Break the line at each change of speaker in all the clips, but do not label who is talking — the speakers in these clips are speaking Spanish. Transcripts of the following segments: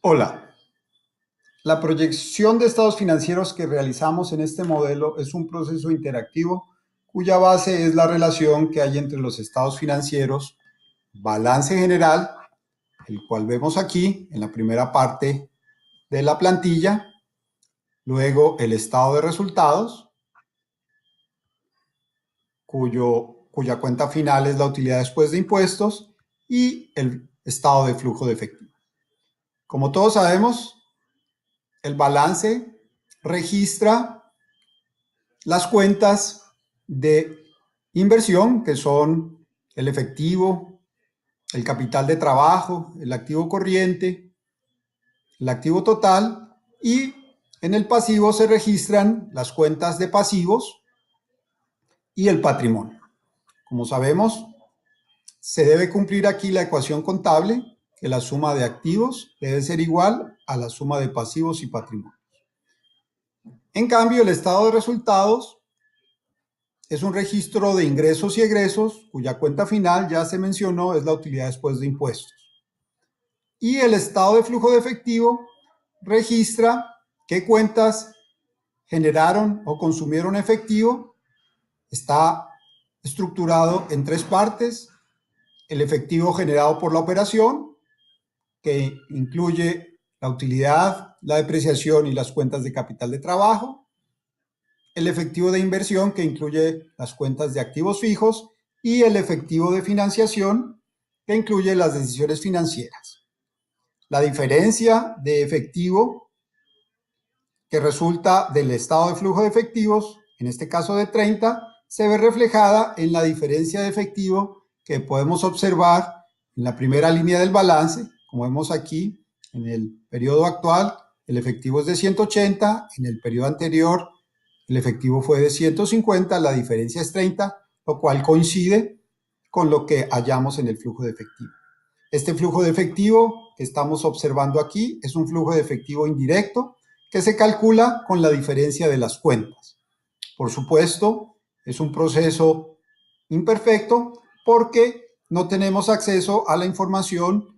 Hola, la proyección de estados financieros que realizamos en este modelo es un proceso interactivo cuya base es la relación que hay entre los estados financieros, balance general, el cual vemos aquí en la primera parte de la plantilla, luego el estado de resultados, cuya cuenta final es la utilidad después de impuestos, y el estado de flujo de efectivo. Como todos sabemos, el balance registra las cuentas de inversión, que son el efectivo, el capital de trabajo, el activo corriente, el activo total, y en el pasivo se registran las cuentas de pasivos y el patrimonio. Como sabemos, se debe cumplir aquí la ecuación contable, que la suma de activos debe ser igual a la suma de pasivos y patrimonio. En cambio, el estado de resultados es un registro de ingresos y egresos, cuya cuenta final, ya se mencionó, es la utilidad después de impuestos. Y el estado de flujo de efectivo registra qué cuentas generaron o consumieron efectivo. Está estructurado en tres partes: el efectivo generado por la operación, que incluye la utilidad, la depreciación y las cuentas de capital de trabajo; el efectivo de inversión, que incluye las cuentas de activos fijos; y el efectivo de financiación, que incluye las decisiones financieras. La diferencia de efectivo que resulta del estado de flujo de efectivos, en este caso de 30, se ve reflejada en la diferencia de efectivo que podemos observar en la primera línea del balance. Como vemos aquí, en el periodo actual, el efectivo es de 180, en el periodo anterior el efectivo fue de 150, la diferencia es 30, lo cual coincide con lo que hallamos en el flujo de efectivo. Este flujo de efectivo que estamos observando aquí es un flujo de efectivo indirecto que se calcula con la diferencia de las cuentas. Por supuesto, es un proceso imperfecto porque no tenemos acceso a la información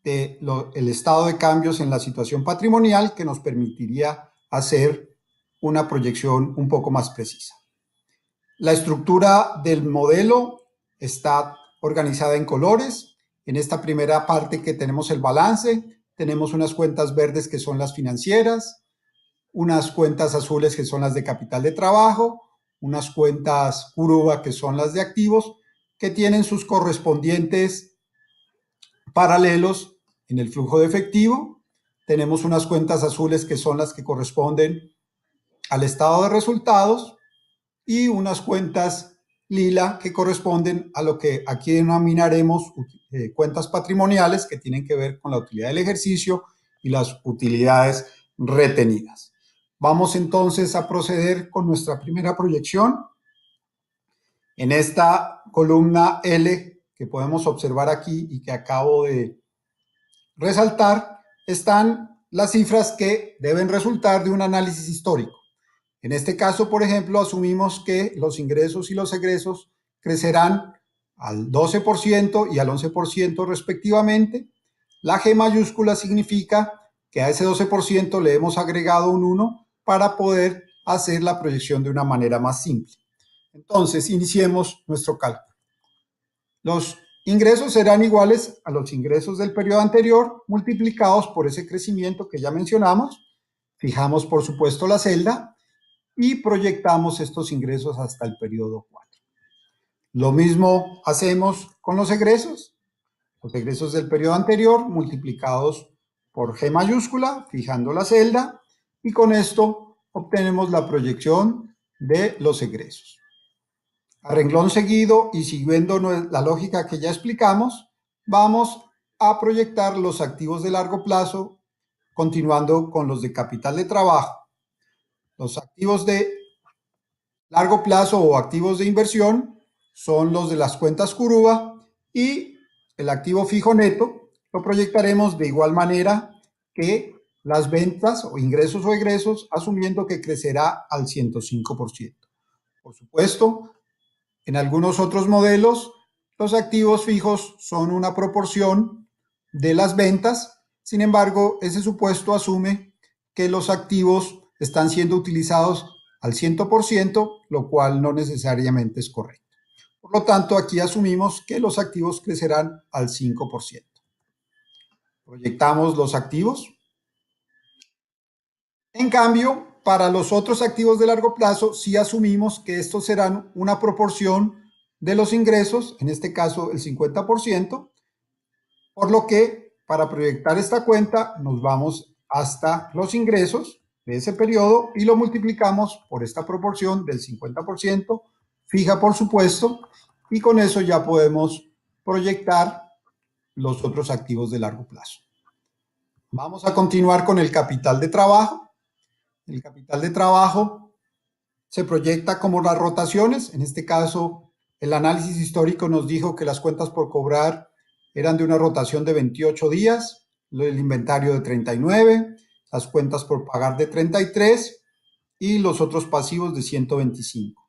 del estado de cambios en la situación patrimonial que nos permitiría hacer una proyección un poco más precisa. La estructura del modelo está organizada en colores. En esta primera parte que tenemos el balance, tenemos unas cuentas verdes que son las financieras, unas cuentas azules que son las de capital de trabajo, unas cuentas Kuruba que son las de activos, que tienen sus correspondientes paralelos en el flujo de efectivo. Tenemos unas cuentas azules que son las que corresponden al estado de resultados y unas cuentas lila que corresponden a lo que aquí denominaremos cuentas patrimoniales, que tienen que ver con la utilidad del ejercicio y las utilidades retenidas. Vamos entonces a proceder con nuestra primera proyección. En esta columna L que podemos observar aquí y que acabo de resaltar, están las cifras que deben resultar de un análisis histórico. En este caso, por ejemplo, asumimos que los ingresos y los egresos crecerán al 12% y al 11% respectivamente. La G mayúscula significa que a ese 12% le hemos agregado un 1 para poder hacer la proyección de una manera más simple. Entonces, iniciemos nuestro cálculo. Los ingresos serán iguales a los ingresos del periodo anterior multiplicados por ese crecimiento que ya mencionamos. Fijamos, por supuesto, la celda y proyectamos estos ingresos hasta el periodo 4. Lo mismo hacemos con los egresos. Los egresos del periodo anterior multiplicados por G mayúscula, fijando la celda, y con esto obtenemos la proyección de los egresos. A renglón seguido y siguiendo la lógica que ya explicamos, vamos a proyectar los activos de largo plazo, continuando con los de capital de trabajo. Los activos de largo plazo o activos de inversión son los de las cuentas Kuruba, y el activo fijo neto lo proyectaremos de igual manera que las ventas o ingresos o egresos, asumiendo que crecerá al 105%. Por supuesto, en algunos otros modelos, los activos fijos son una proporción de las ventas, Sin embargo, ese supuesto asume que los activos están siendo utilizados al 100%, lo cual no necesariamente es correcto. Por lo tanto, aquí asumimos que los activos crecerán al 5%. Proyectamos los activos. En cambio, para los otros activos de largo plazo, sí asumimos que estos serán una proporción de los ingresos, en este caso el 50%, por lo que para proyectar esta cuenta nos vamos hasta los ingresos de ese periodo y lo multiplicamos por esta proporción del 50%, fija por supuesto, y con eso ya podemos proyectar los otros activos de largo plazo. Vamos a continuar con el capital de trabajo. El capital de trabajo se proyecta como las rotaciones. En este caso, el análisis histórico nos dijo que las cuentas por cobrar eran de una rotación de 28 días, el inventario de 39, las cuentas por pagar de 33 y los otros pasivos de 125.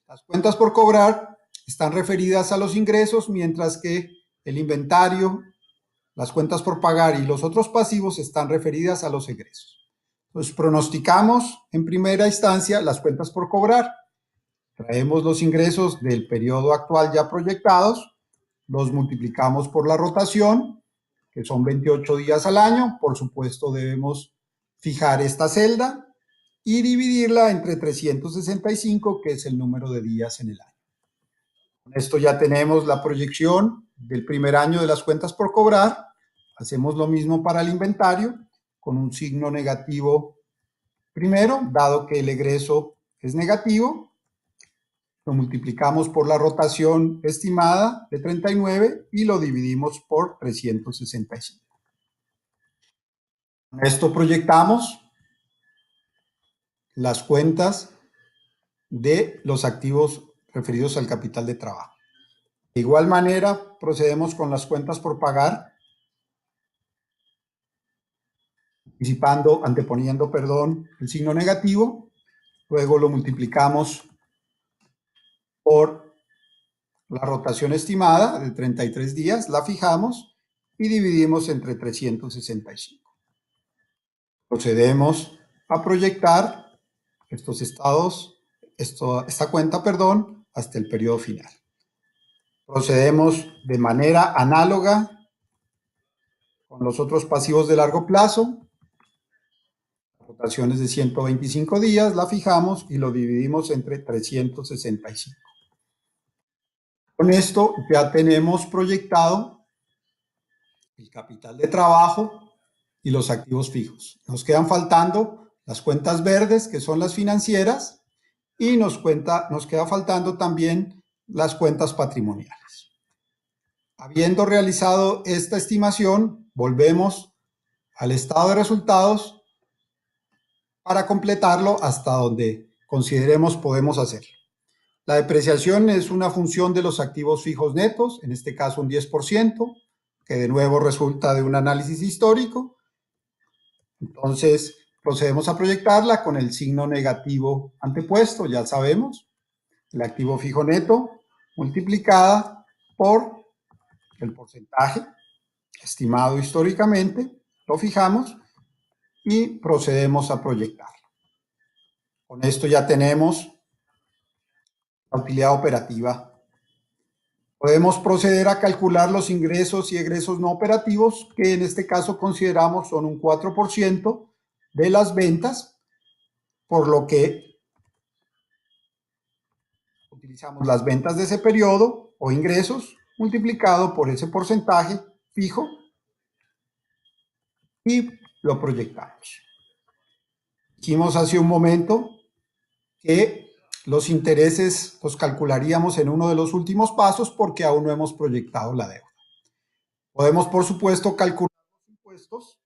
Las cuentas por cobrar están referidas a los ingresos, mientras que el inventario, las cuentas por pagar y los otros pasivos están referidas a los egresos. Entonces, pronosticamos en primera instancia las cuentas por cobrar. Traemos los ingresos del periodo actual ya proyectados, los multiplicamos por la rotación, que son 28 días al año. Por supuesto, debemos fijar esta celda y dividirla entre 365, que es el número de días en el año. Con esto ya tenemos la proyección del primer año de las cuentas por cobrar. Hacemos lo mismo para el inventario, con un signo negativo primero, dado que el egreso es negativo. Lo multiplicamos por la rotación estimada de 39 y lo dividimos por 365. Con esto proyectamos las cuentas de los activos referidos al capital de trabajo. De igual manera, procedemos con las cuentas por pagar, anteponiendo el signo negativo, luego lo multiplicamos por la rotación estimada de 33 días, la fijamos y dividimos entre 365. Procedemos a proyectar esta cuenta, hasta el periodo final. Procedemos de manera análoga con los otros pasivos de largo plazo. Rotaciones de 125 días, la fijamos y lo dividimos entre 365. Con esto ya tenemos proyectado el capital de trabajo y los activos fijos. Nos quedan faltando las cuentas verdes, que son las financieras, y nos queda faltando también las cuentas patrimoniales. Habiendo realizado esta estimación, volvemos al estado de resultados para completarlo hasta donde consideremos podemos hacerlo. La depreciación es una función de los activos fijos netos, en este caso un 10%, que de nuevo resulta de un análisis histórico. Entonces, procedemos a proyectarla con el signo negativo antepuesto, ya sabemos, el activo fijo neto multiplicada por el porcentaje estimado históricamente, lo fijamos y procedemos a proyectarlo. Con esto ya tenemos la utilidad operativa. Podemos proceder a calcular los ingresos y egresos no operativos, que en este caso consideramos son un 4% de las ventas, por lo que utilizamos las ventas de ese periodo o ingresos multiplicado por ese porcentaje fijo y lo proyectamos. Dijimos hace un momento que los intereses los calcularíamos en uno de los últimos pasos porque aún no hemos proyectado la deuda. Podemos, por supuesto, calcular los impuestos,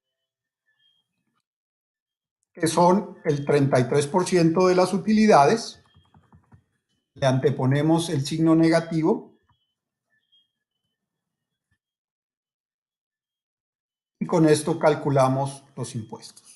que son el 33% de las utilidades. Le anteponemos el signo negativo y con esto calculamos los impuestos.